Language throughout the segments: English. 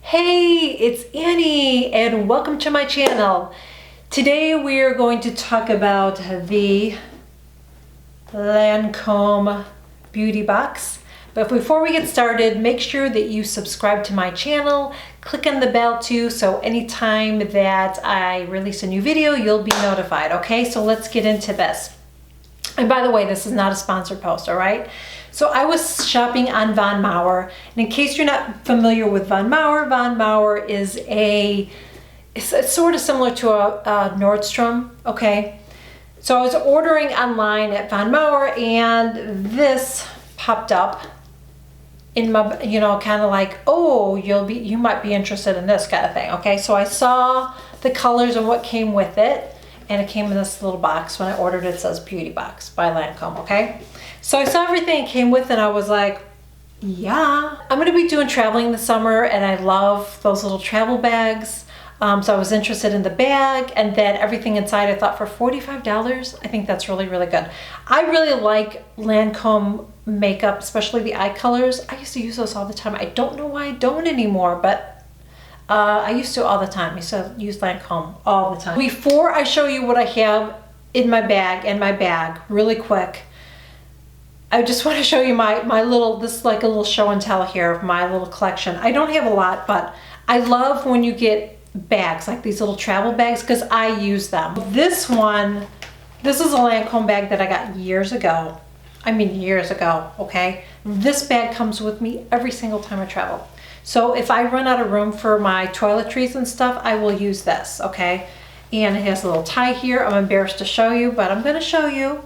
Hey, it's Annie and welcome to my channel. Today we are going to talk about the Lancome beauty box. But before we get started, make sure that you subscribe to my channel, click on the bell too, so anytime that I release a new video, you'll be notified, okay? So let's get into this. And by the way, this is not a sponsored post, all right? So I was shopping on Von Maur, and in case you're not familiar with Von Maur is it's sort of similar to a Nordstrom, okay? So I was ordering online at Von Maur, and this popped up in my, kind of like, oh, you might be interested in this kind of thing, okay? So I saw the colors and what came with it, and it came in this little box. When I ordered it, it says Beauty Box by Lancome, okay? So I saw everything it came with, and I was like, yeah. I'm gonna be doing traveling this summer, and I love those little travel bags. So I was interested in the bag, and then everything inside. I thought for $45, I think that's really, really good. I really like Lancome makeup, especially the eye colors. I used to use those all the time. I don't know why I don't anymore, but I used to all the time. I used to use Lancome all the time. Before I show you what I have in my bag, really quick, I just want to show you this is like a little show and tell here of my little collection. I don't have a lot, but I love when you get bags, like these little travel bags, because I use them. This is a Lancome bag that I got years ago. I mean years ago, okay? This bag comes with me every single time I travel. So if I run out of room for my toiletries and stuff, I will use this, okay? And it has a little tie here. I'm embarrassed to show you, but I'm gonna show you,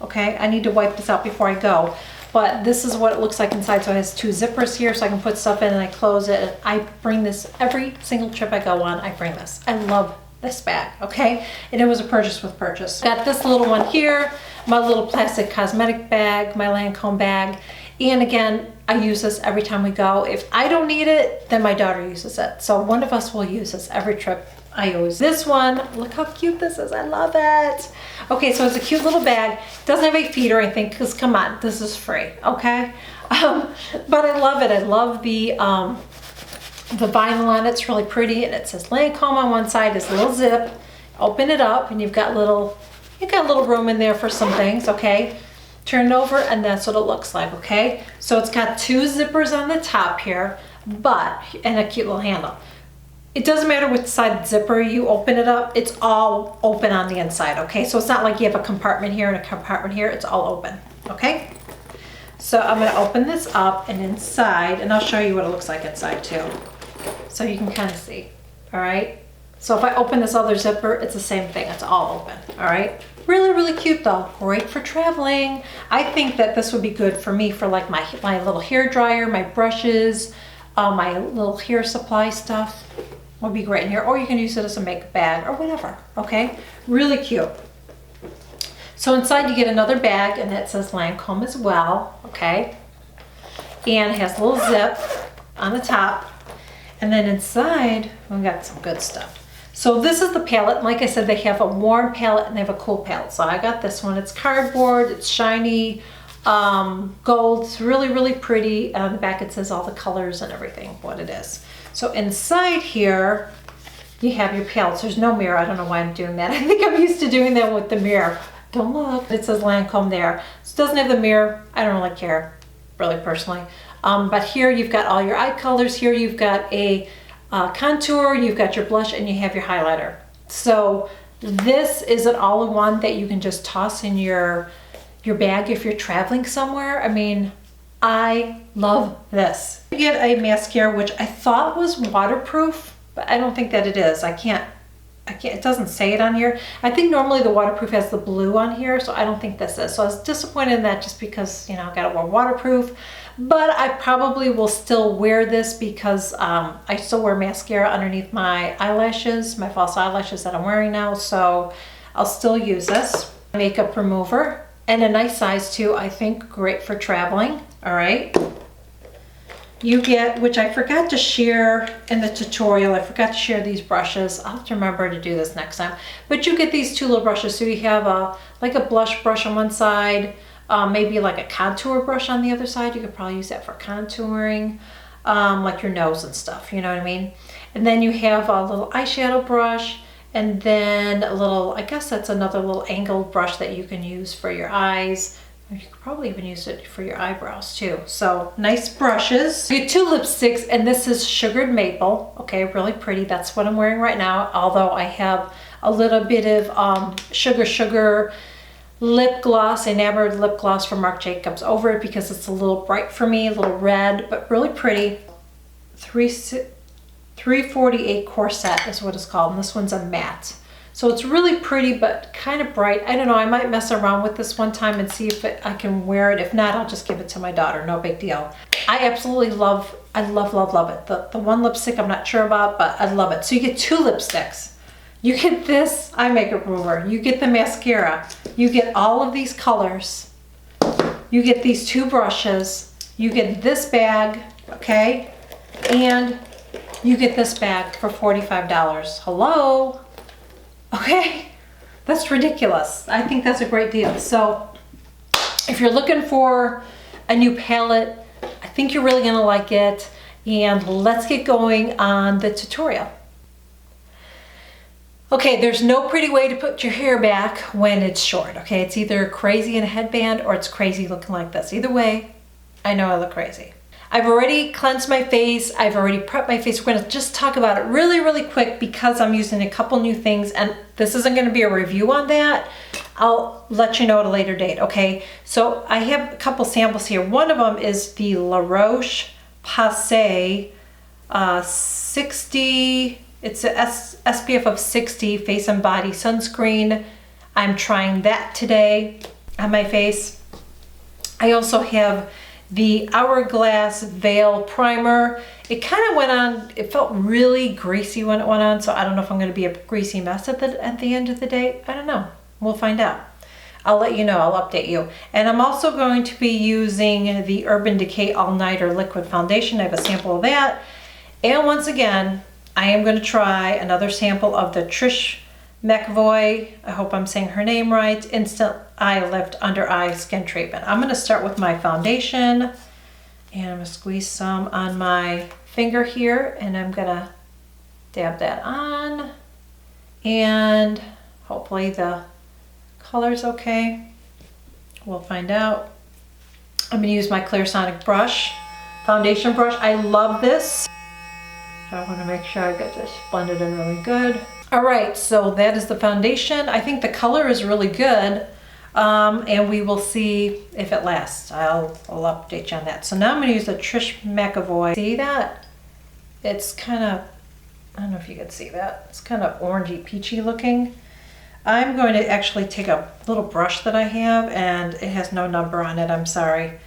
okay? I need to wipe this out before I go. But this is what it looks like inside. So it has two zippers here so I can put stuff in, and I close it. And I bring this every single trip I go on. I bring this. I love this bag, okay? And it was a purchase with purchase. Got this little one here, my little plastic cosmetic bag, my Lancome bag. And again, I use this every time we go. If I don't need it, then my daughter uses it. So one of us will use this every trip. I use this one. Look how cute this is. I love it. Okay, so it's a cute little bag. It doesn't have a feet or anything, because come on, this is free, okay? But I love it. I love the vinyl on it. It's really pretty, and it says Lancome on one side. This little zip. Open it up, and you've got a little room in there for some things, okay? Turn it over, and that's what it looks like, okay? So it's got two zippers on the top here, and a cute little handle. It doesn't matter which side zipper you open it up, it's all open on the inside, okay? So it's not like you have a compartment here and a compartment here, it's all open, okay? So I'm gonna open this up, and inside, and I'll show you what it looks like inside too, so you can kind of see, all right? So if I open this other zipper, it's the same thing, it's all open, all right? Really, really cute though, great for traveling. I think that this would be good for me for like my little hair dryer, my brushes, my little hair supply stuff would be great in here, or you can use it as a makeup bag or whatever, okay? Really cute. So inside you get another bag, and that says Lancome as well, okay? And it has a little zip on the top, and then inside we got some good stuff. So this is the palette. Like I said, they have a warm palette and they have a cool palette. So I got this one. It's cardboard, it's shiny, gold. It's really, really pretty. On the back it says all the colors and everything, what it is. So inside here, you have your palettes. There's no mirror. I don't know why I'm doing that. I think I'm used to doing that with the mirror. Don't look. It says Lancome there. So it doesn't have the mirror. I don't really care, really personally. But here you've got all your eye colors. Here you've got a contour, you've got your blush, and you have your highlighter. So this is an all-in-one that you can just toss in your bag if you're traveling somewhere. I mean, I love this. You get a mascara, which I thought was waterproof, but I don't think that it is. I can't, it doesn't say it on here. I think normally the waterproof has the blue on here, so I don't think this is. So I was disappointed in that just because, I got it more waterproof. But I probably will still wear this because I still wear mascara underneath my eyelashes, my false eyelashes that I'm wearing now. So I'll still use this. Makeup remover, and a nice size too. I think great for traveling, all right? You get, which I forgot to share in the tutorial, I forgot to share these brushes. I'll have to remember to do this next time. But you get these two little brushes. So you have like a blush brush on one side, maybe like a contour brush on the other side. You could probably use that for contouring. like your nose and stuff, you know what I mean? And then you have a little eyeshadow brush, and then a little, I guess that's another little angled brush that you can use for your eyes. You could probably even use it for your eyebrows too. So nice brushes. You get 2 lipsticks, and this is Sugared Maple. Okay, really pretty. That's what I'm wearing right now. Although I have a little bit of Sugar lip gloss, enamored lip gloss from Marc Jacobs over it because it's a little bright for me, a little red, but really pretty. 348 Corset is what it's called, and this one's a matte. So it's really pretty, but kind of bright. I don't know, I might mess around with this one time and see if I can wear it. If not, I'll just give it to my daughter, no big deal. I absolutely love it. The one lipstick I'm not sure about, but I love it. So you get 2 lipsticks. You get this eye makeup remover. You get the mascara. You get all of these colors. You get these 2 brushes. You get this bag, okay? And you get this bag for $45. Hello? Okay, that's ridiculous. I think that's a great deal. So if you're looking for a new palette, I think you're really gonna like it. And let's get going on the tutorial. Okay, there's no pretty way to put your hair back when it's short, okay? It's either crazy in a headband or it's crazy looking like this. Either way, I know I look crazy. I've already cleansed my face. I've already prepped my face. We're gonna just talk about it really, really quick because I'm using a couple new things, and this isn't gonna be a review on that. I'll let you know at a later date, okay? So I have a couple samples here. One of them is the La Roche-Posay 60, it's a SPF of 60 face and body sunscreen. I'm trying that today on my face. I also have the Hourglass Veil Primer. It kind of went on, it felt really greasy when it went on, so I don't know if I'm gonna be a greasy mess at the end of the day. I don't know, we'll find out. I'll let you know, I'll update you. And I'm also going to be using the Urban Decay All Nighter Liquid Foundation. I have a sample of that. And once again, I am gonna try another sample of the Trish McEvoy, I hope I'm saying her name right, Instant Eye Lift Under Eye Skin Treatment. I'm gonna start with my foundation, and I'm gonna squeeze some on my finger here, and I'm gonna dab that on, and hopefully the color's okay. We'll find out. I'm gonna use my Clairsonic brush, foundation brush. I love this. I wanna make sure I get this blended in really good. All right, so that is the foundation. I think the color is really good, and we will see if it lasts. I'll update you on that. So now I'm gonna use the Trish McEvoy. See that? It's kind of, I don't know if you can see that. It's kind of orangey, peachy looking. I'm going to actually take a little brush that I have, and it has no number on it, I'm sorry.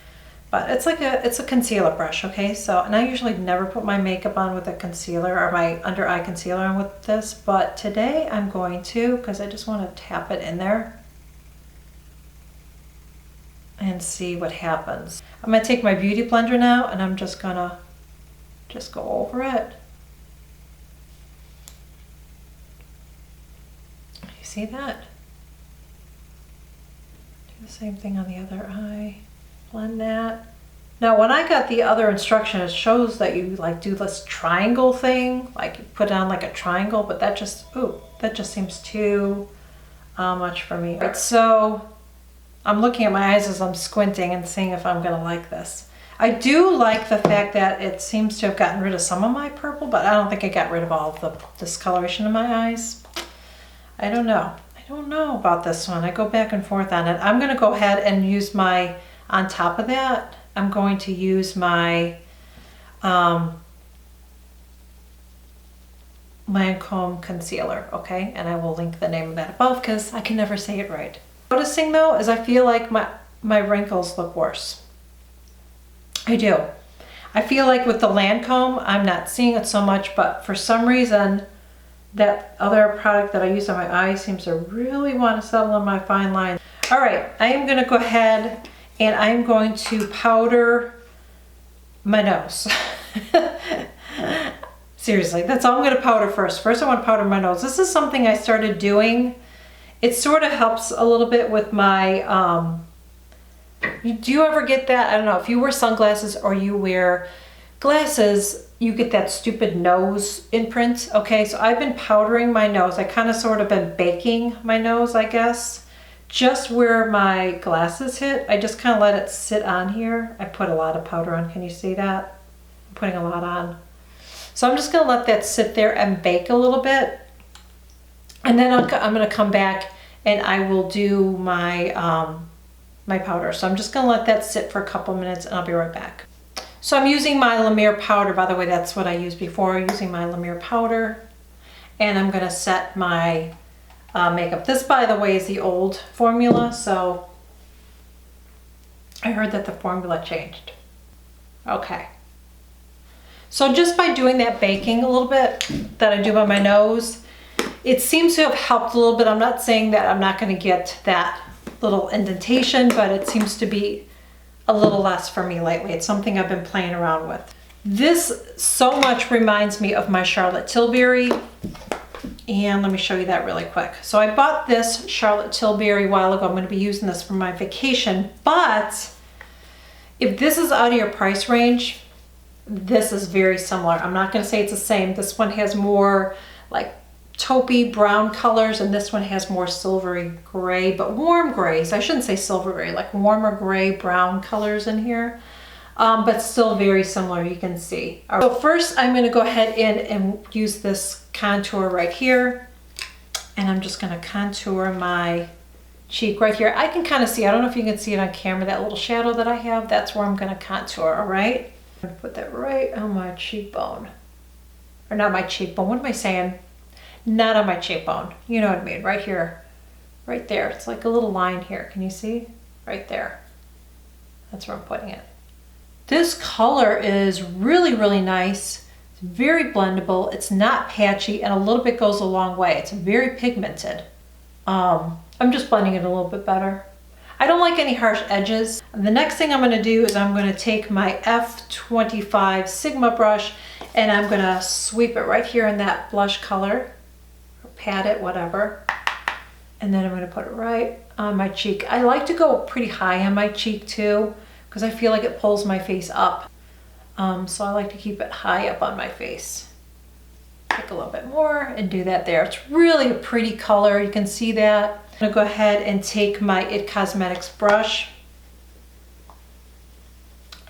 But it's a concealer brush, okay? So, and I usually never put my makeup on with a concealer or my under eye concealer on with this, but today I'm going to, because I just want to tap it in there and see what happens. I'm gonna take my beauty blender now, and I'm just gonna go over it. You see that? Do the same thing on the other eye. Blend that. Now when I got the other instruction, it shows that you like do this triangle thing, like you put it on like a triangle, but that just seems too much for me. Right, so I'm looking at my eyes as I'm squinting and seeing if I'm gonna like this. I do like the fact that it seems to have gotten rid of some of my purple, but I don't think it got rid of all of the discoloration in my eyes. I don't know. I don't know about this one. I go back and forth on it. I'm gonna go ahead and use my, on top of that, I'm going to use my Lancome concealer, okay? And I will link the name of that above because I can never say it right. Noticing though is I feel like my wrinkles look worse. I do. I feel like with the Lancome, I'm not seeing it so much, but for some reason, that other product that I use on my eyes seems to really want to settle on my fine line. All right, I am gonna go ahead and I'm going to powder my nose. Seriously, that's all I'm gonna powder first. First I want to powder my nose. This is something I started doing. It sort of helps a little bit with my, do you ever get that? I don't know, if you wear sunglasses or you wear glasses, you get that stupid nose imprint. Okay, so I've been powdering my nose. I kind of sort of been baking my nose, I guess. Just where my glasses hit, I just kind of let it sit on here. I put a lot of powder on. Can you see that? I'm putting a lot on. So I'm just going to let that sit there and bake a little bit. And then I'm going to come back and I will do my, my powder. So I'm just going to let that sit for a couple minutes and I'll be right back. So I'm using my La Mer powder. By the way, that's what I used before, using my La Mer powder. And I'm going to set my makeup. This, by the way, is the old formula. So I heard that the formula changed. Okay. So just by doing that baking a little bit that I do by my nose, it seems to have helped a little bit. I'm not saying that I'm not going to get that little indentation, but it seems to be a little less for me lately. It's something I've been playing around with. This so much reminds me of my Charlotte Tilbury, and let me show you that really quick. So I bought this Charlotte Tilbury a while ago. I'm going to be using this for my vacation, but if this is out of your price range, this is very similar. I'm not going to say it's the same. This one has more like taupey brown colors, and this one has more silvery gray, but warm grays. I shouldn't say silver gray, like warmer gray brown colors in here, but still very similar, you can see. So first I'm going to go ahead and use this contour right here, and I'm just going to contour my cheek right here. I can kind of see, I don't know if you can see it on camera, that little shadow that I have, that's where I'm going to contour. All right, I'm going to put that right on my cheekbone, or not my cheekbone, what am I saying? Not on my cheekbone, you know what I mean, right here, right there. It's like a little line here. Can you see? Right there. That's where I'm putting it. This color is really, really nice. It's very blendable. It's not patchy, and a little bit goes a long way. It's very pigmented. I'm just blending it a little bit better. I don't like any harsh edges. The next thing I'm going to do is I'm going to take my F25 Sigma brush, and I'm going to sweep it right here in that blush color. Pat it, whatever, and then I'm going to put it right on my cheek. I like to go pretty high on my cheek too, because I feel like it pulls my face up. So I like to keep it high up on my face. Take a little bit more and do that there. It's really a pretty color. You can see that. I'm going to go ahead and take my IT Cosmetics brush,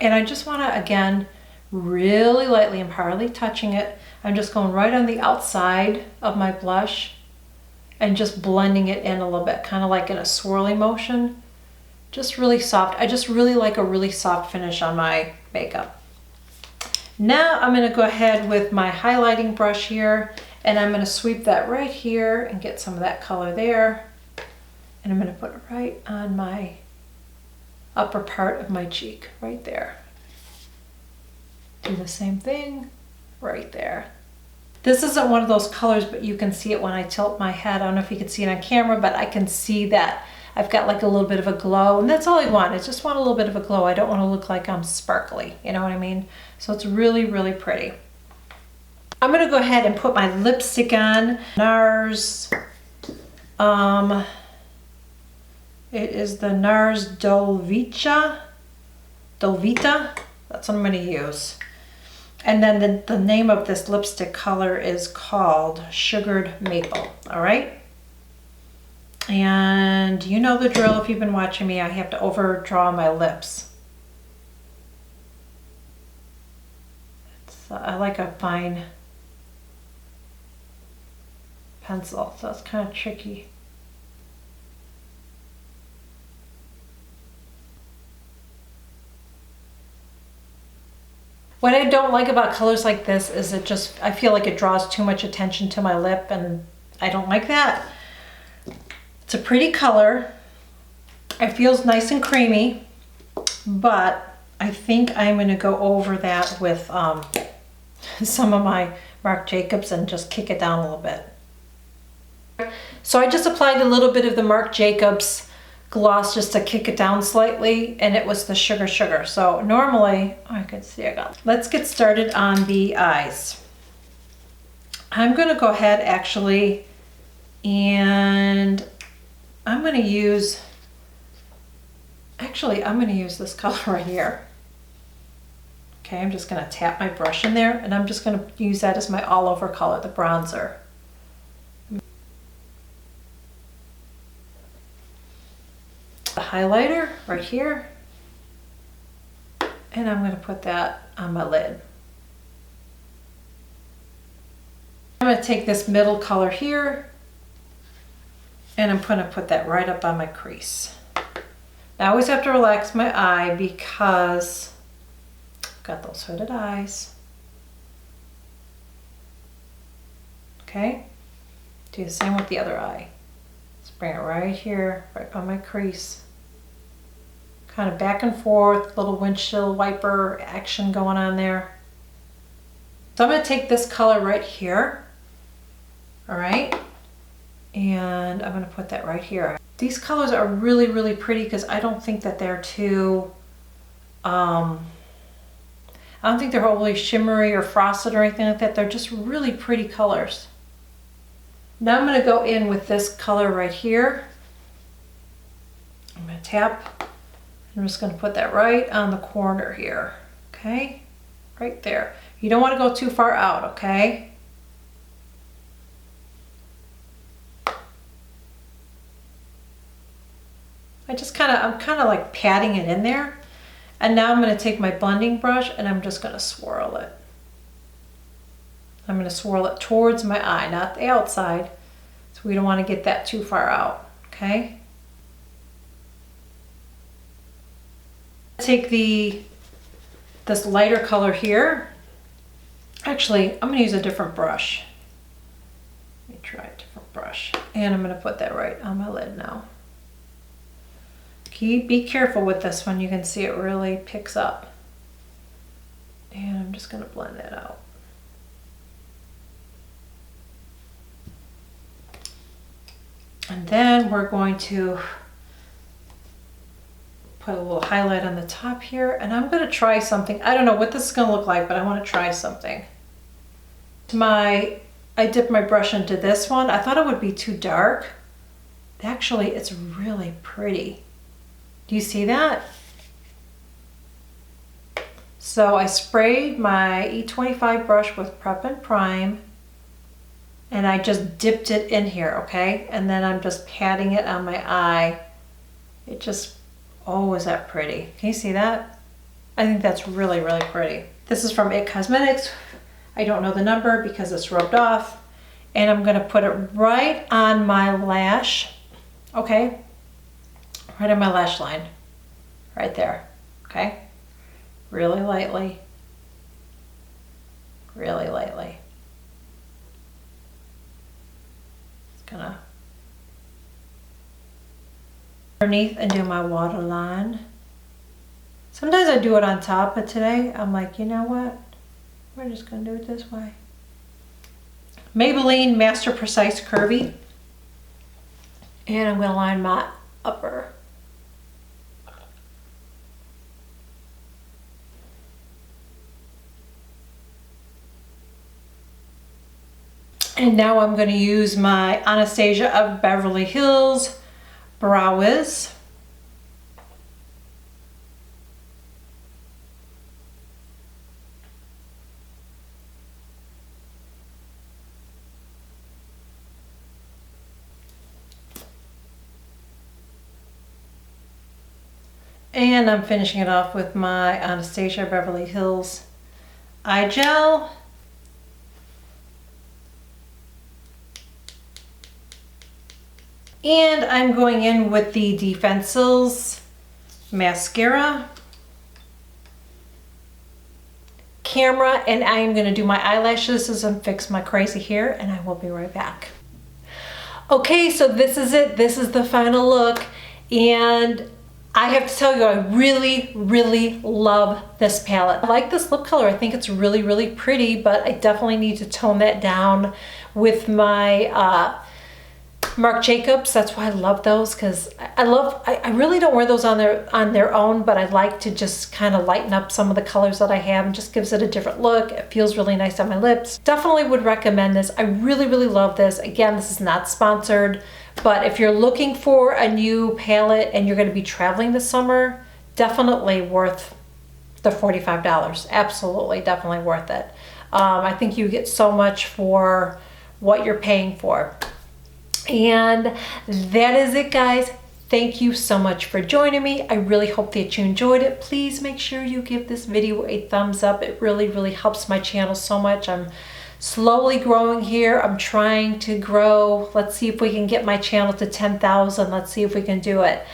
and I just want to, again, really lightly, I'm hardly touching it. I'm just going right on the outside of my blush and just blending it in a little bit, kind of like in a swirly motion. Just really soft. I just really like a really soft finish on my makeup. Now I'm going to go ahead with my highlighting brush here, and I'm going to sweep that right here and get some of that color there. And I'm going to put it right on my upper part of my cheek, right there. Do the same thing right there. This isn't one of those colors, but you can see it when I tilt my head. I don't know if you can see it on camera, but I can see that I've got like a little bit of a glow, and that's all I want. I just want a little bit of a glow. I don't want to look like I'm sparkly, you know what I mean? So it's really, really pretty. I'm going to go ahead and put my lipstick on. NARS, it is the NARS Dolvita. That's what I'm going to use. And then the name of this lipstick color is called Sugared Maple, all right? And you know the drill if you've been watching me, I have to overdraw my lips. I like a fine pencil, so it's kind of tricky. What I don't like about colors like this is I feel like it draws too much attention to my lip, and I don't like that. It's a pretty color. It feels nice and creamy, but I think I'm going to go over that with some of my Marc Jacobs and just kick it down a little bit. So I just applied a little bit of the Marc Jacobs gloss just to kick it down slightly, and it was the Sugar. So normally, oh, I can see I got. Let's get started on the eyes. I'm going to go ahead actually, and I'm going to use this color right here. Okay, I'm just gonna tap my brush in there and I'm just gonna use that as my all over color, the bronzer. The highlighter right here. And I'm gonna put that on my lid. I'm gonna take this middle color here and I'm gonna put that right up on my crease. Now I always have to relax my eye because I've got those hooded eyes. Okay, do the same with the other eye. Let's bring it right here, right by my crease. Kind of back and forth, little windshield wiper action going on there. So I'm gonna take this color right here, all right? And I'm gonna put that right here. These colors are really, really pretty because I don't think that they're too, I don't think they're overly shimmery or frosted or anything like that. They're just really pretty colors. Now I'm gonna go in with this color right here. I'm gonna tap. I'm just gonna put that right on the corner here, okay? Right there. You don't wanna go too far out, okay? I'm kind of like patting it in there. And now I'm gonna take my blending brush and I'm just gonna swirl it. I'm gonna swirl it towards my eye, not the outside. So we don't wanna get that too far out, okay? Take this lighter color here. Actually, I'm gonna use a different brush. Let me try a different brush. And I'm gonna put that right on my lid now. Be careful with this one. You can see it really picks up. And I'm just gonna blend that out. And then we're going to put a little highlight on the top here, and I'm gonna try something. I don't know what this is gonna look like, but I wanna try something. I dipped my brush into this one. I thought it would be too dark. Actually, it's really pretty. Do you see that? So I sprayed my E25 brush with Prep and Prime, and I just dipped it in here, okay? And then I'm just patting it on my eye. It just, oh, is that pretty? Can you see that? I think that's really, really pretty. This is from It Cosmetics. I don't know the number because it's rubbed off. And I'm gonna put it right on my lash, okay? Right on my lash line, right there, okay? Really lightly, really lightly. Just gonna underneath and do my waterline. Sometimes I do it on top, but today I'm like, you know what? We're just gonna do it this way. Maybelline Master Precise Curvy. And I'm gonna line my upper. And now I'm going to use my Anastasia of Beverly Hills Brow Wiz. And I'm finishing it off with my Anastasia Beverly Hills eye gel. And I'm going in with the Defenses mascara. Camera, and I'm going to do my eyelashes and fix my crazy hair, and I will be right back. Okay, so this is it. This is the final look, and I have to tell you, I really, really love this palette. I like this lip color. I think it's really, really pretty, but I definitely need to tone that down with my Marc Jacobs. That's why I love those, because I really don't wear those on their own, but I like to just kind of lighten up some of the colors that I have and just gives it a different look. It feels really nice on my lips. Definitely would recommend this. I really, really love this. Again, this is not sponsored, but if you're looking for a new palette and you're going to be traveling this summer, definitely worth the $45. Absolutely, definitely worth it. I think you get so much for what you're paying for. And that is it, guys. Thank you so much for joining me. I really hope that you enjoyed it. Please make sure you give this video a thumbs up. It really, really helps my channel so much. I'm slowly growing here. I'm trying to grow. Let's see if we can get my channel to 10,000. Let's see if we can do it.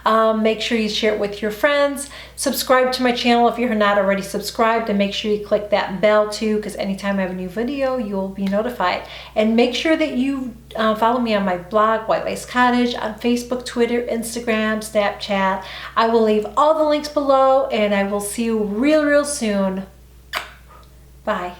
Make sure you share it with your friends. Subscribe to my channel if you're not already subscribed, and make sure you click that bell too, because anytime I have a new video, you'll be notified. And make sure that you follow me on my blog, White Lace Cottage, on Facebook, Twitter, Instagram, Snapchat. I will leave all the links below, and I will see you real, real soon. Bye.